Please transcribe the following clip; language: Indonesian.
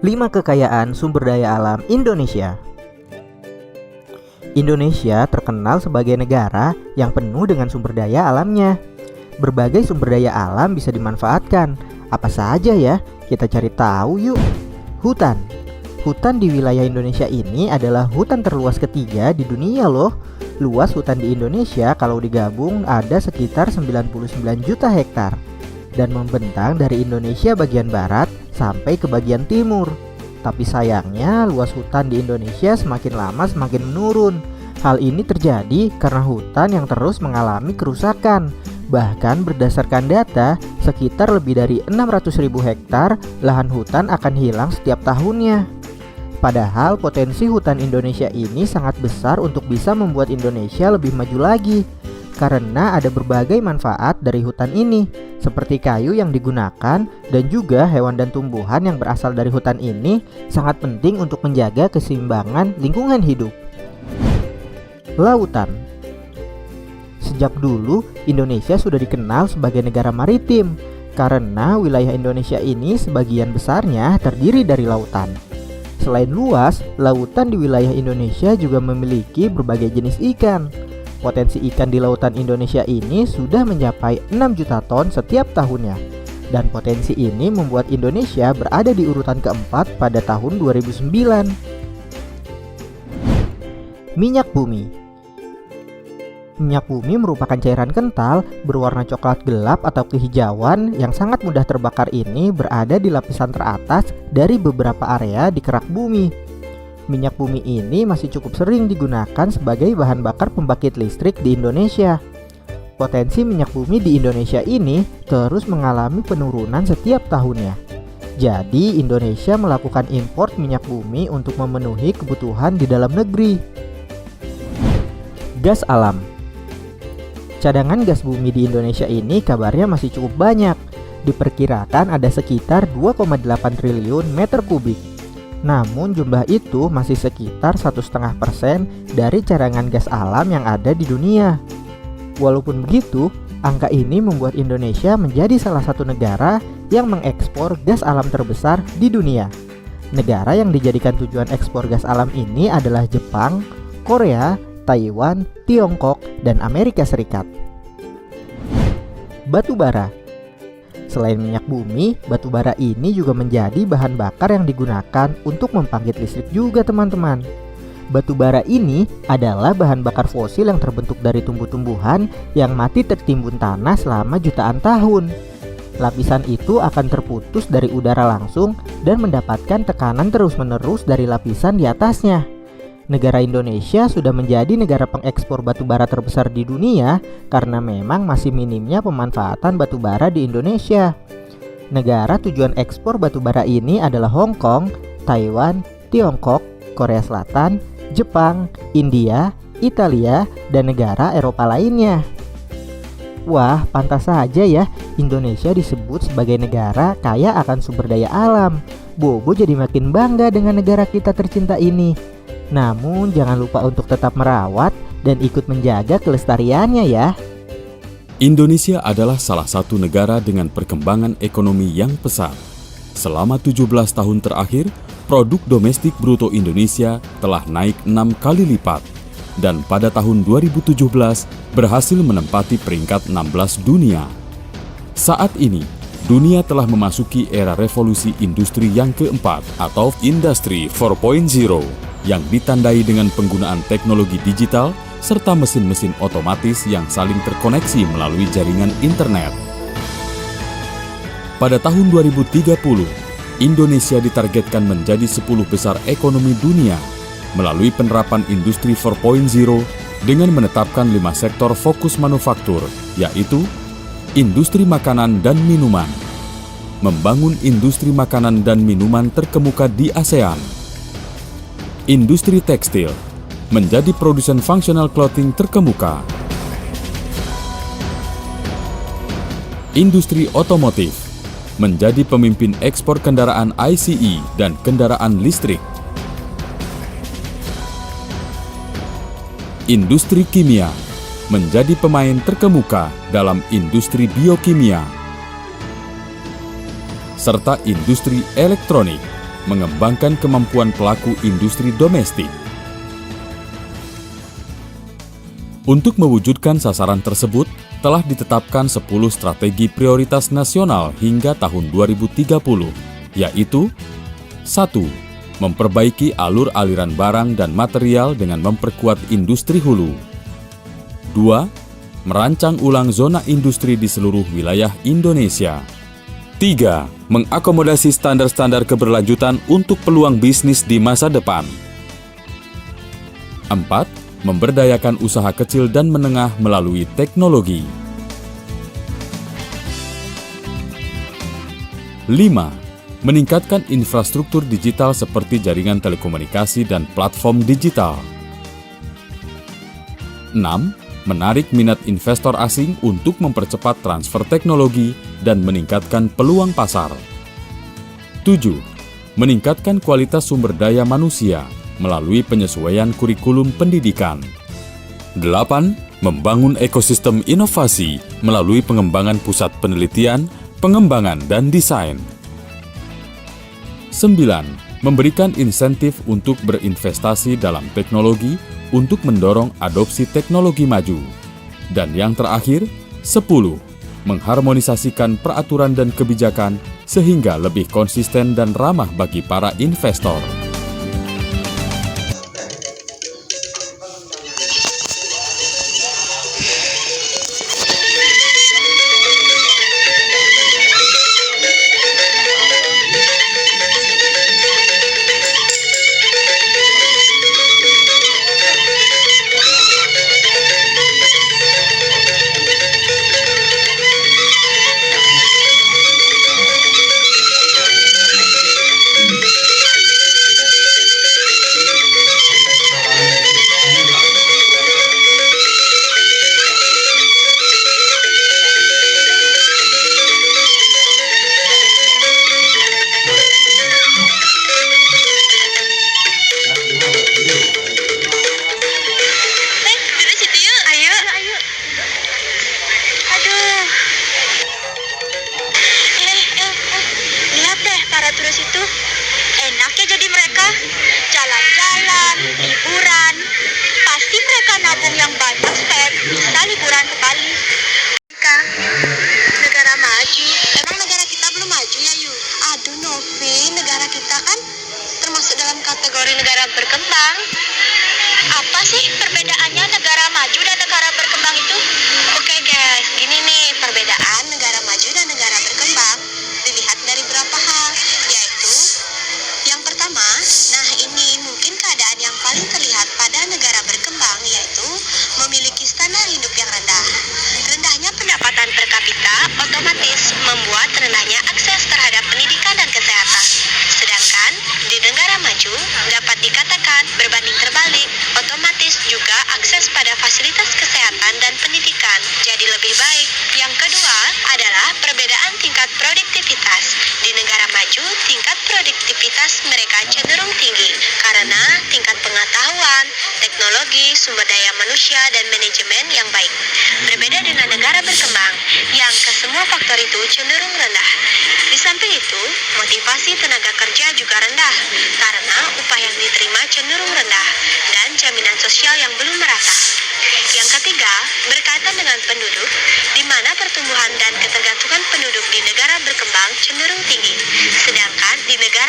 5 kekayaan sumber daya alam Indonesia. Indonesia terkenal sebagai negara yang penuh dengan sumber daya alamnya. Berbagai sumber daya alam bisa dimanfaatkan. Apa saja ya? Kita cari tahu yuk. Hutan. Hutan di wilayah Indonesia ini adalah hutan terluas ketiga di dunia loh. Luas hutan di Indonesia kalau digabung ada sekitar 99 juta hektar dan membentang dari Indonesia bagian barat sampai ke bagian timur. Tapi sayangnya luas hutan di Indonesia semakin lama semakin menurun. Hal ini terjadi karena hutan yang terus mengalami kerusakan. Bahkan berdasarkan data, sekitar lebih dari 600.000 hektar lahan hutan akan hilang setiap tahunnya. Padahal potensi hutan Indonesia ini sangat besar untuk bisa membuat Indonesia lebih maju lagi. Karena ada berbagai manfaat dari hutan ini, seperti kayu yang digunakan dan juga hewan dan tumbuhan yang berasal dari hutan ini sangat penting untuk menjaga keseimbangan lingkungan hidup. Lautan. Sejak dulu, Indonesia sudah dikenal sebagai negara maritim karena wilayah Indonesia ini sebagian besarnya terdiri dari lautan. Selain luas, lautan di wilayah Indonesia juga memiliki berbagai jenis ikan. Potensi ikan di lautan Indonesia ini sudah mencapai 6 juta ton setiap tahunnya. Dan potensi ini membuat Indonesia berada di urutan keempat pada tahun 2009. Minyak bumi. Minyak bumi merupakan cairan kental berwarna coklat gelap atau kehijauan yang sangat mudah terbakar. Ini berada di lapisan teratas dari beberapa area di kerak bumi. Minyak bumi ini masih cukup sering digunakan sebagai bahan bakar pembangkit listrik di Indonesia. Potensi minyak bumi di Indonesia ini terus mengalami penurunan setiap tahunnya. Jadi Indonesia melakukan impor minyak bumi untuk memenuhi kebutuhan di dalam negeri. Gas alam. Cadangan gas bumi di Indonesia ini kabarnya masih cukup banyak. Diperkirakan ada sekitar 2,8 triliun meter kubik. Namun jumlah itu masih sekitar 1,5% dari cadangan gas alam yang ada di dunia. Walaupun begitu, angka ini membuat Indonesia menjadi salah satu negara yang mengekspor gas alam terbesar di dunia. Negara yang dijadikan tujuan ekspor gas alam ini adalah Jepang, Korea, Taiwan, Tiongkok, dan Amerika Serikat. Batu bara. Selain minyak bumi, batu bara ini juga menjadi bahan bakar yang digunakan untuk membangkit listrik juga teman-teman. Batu bara ini adalah bahan bakar fosil yang terbentuk dari tumbuh-tumbuhan yang mati tertimbun tanah selama jutaan tahun. Lapisan itu akan terputus dari udara langsung dan mendapatkan tekanan terus-menerus dari lapisan di atasnya. Negara Indonesia sudah menjadi negara pengekspor batu bara terbesar di dunia karena memang masih minimnya pemanfaatan batu bara di Indonesia. Negara tujuan ekspor batu bara ini adalah Hong Kong, Taiwan, Tiongkok, Korea Selatan, Jepang, India, Italia, dan negara Eropa lainnya. Wah, pantas saja ya Indonesia disebut sebagai negara kaya akan sumber daya alam. Bobo jadi makin bangga dengan negara kita tercinta ini. Namun jangan lupa untuk tetap merawat dan ikut menjaga kelestariannya ya. Indonesia adalah salah satu negara dengan perkembangan ekonomi yang pesat. Selama 17 tahun terakhir, produk domestik bruto Indonesia telah naik 6 kali lipat. Dan pada tahun 2017 berhasil menempati peringkat 16 dunia. Saat ini, dunia telah memasuki era revolusi industri yang keempat atau Industri 4.0 yang ditandai dengan penggunaan teknologi digital serta mesin-mesin otomatis yang saling terkoneksi melalui jaringan internet. Pada tahun 2030, Indonesia ditargetkan menjadi 10 besar ekonomi dunia melalui penerapan Industri 4.0 dengan menetapkan 5 sektor fokus manufaktur, yaitu industri makanan dan minuman, membangun industri makanan dan minuman terkemuka di ASEAN, industri tekstil, menjadi produsen functional clothing terkemuka, industri otomotif, menjadi pemimpin ekspor kendaraan ICE dan kendaraan listrik, industri kimia, menjadi pemain terkemuka dalam industri biokimia, serta industri elektronik, mengembangkan kemampuan pelaku industri domestik. Untuk mewujudkan sasaran tersebut, telah ditetapkan 10 strategi prioritas nasional hingga tahun 2030, yaitu 1. Memperbaiki alur aliran barang dan material dengan memperkuat industri hulu. 2. Merancang ulang zona industri di seluruh wilayah Indonesia. 3. Mengakomodasi standar-standar keberlanjutan untuk peluang bisnis di masa depan. 4. Memberdayakan usaha kecil dan menengah melalui teknologi. 5. Meningkatkan infrastruktur digital seperti jaringan telekomunikasi dan platform digital. 6. Menarik minat investor asing untuk mempercepat transfer teknologi dan meningkatkan peluang pasar. 7. Meningkatkan kualitas sumber daya manusia melalui penyesuaian kurikulum pendidikan. 8. Membangun ekosistem inovasi melalui pengembangan pusat penelitian, pengembangan, dan desain. 9. Memberikan insentif untuk berinvestasi dalam teknologi untuk mendorong adopsi teknologi maju. Dan yang terakhir, 10. Mengharmonisasikan peraturan dan kebijakan sehingga lebih konsisten dan ramah bagi para investor. Terus itu enak ya jadi mereka jalan-jalan, liburan. Pasti mereka nabung yang banyak supaya bisa liburan ke Bali. Negara maju, emang negara kita belum maju ya Yu? Aduh Novi, negara kita kan termasuk dalam kategori negara berkembang. Apa sih perbedaannya negara maju dan negara berkembang itu? Oke guys, gini nih perbedaan negara maju dan negara berkembang dilihat dari beberapa hal, yaitu yang pertama, nah ini mungkin keadaan yang paling terlihat pada negara berkembang, yaitu memiliki standar hidup yang rendah. Rendahnya pendapatan per kapita otomatis membuat rendahnya akses terhadap pendidikan dan kesehatan. Sedangkan di negara maju dapat dikatakan berbanding terbalik, otomatis juga akses pada fasilitas kesehatan dan pendidikan jadi lebih baik. Yang kedua adalah perbedaan tingkat produktivitas. Di negara maju, tingkat produktivitas mereka cenderung tinggi karena tingkat pengetahuan, teknologi, sumber daya manusia, dan manajemen yang baik. Berbeda dengan negara berkembang, yang kesemua faktor itu cenderung rendah. Di samping itu, motivasi tenaga kerja juga rendah karena upah yang diterima cenderung rendah dan jaminan sosial yang belum merata. Yang ketiga, berkaitan dengan penduduk, di mana pertumbuhan dan ketergantungan penduduk di negara berkembang cenderung tinggi, sedangkan di negara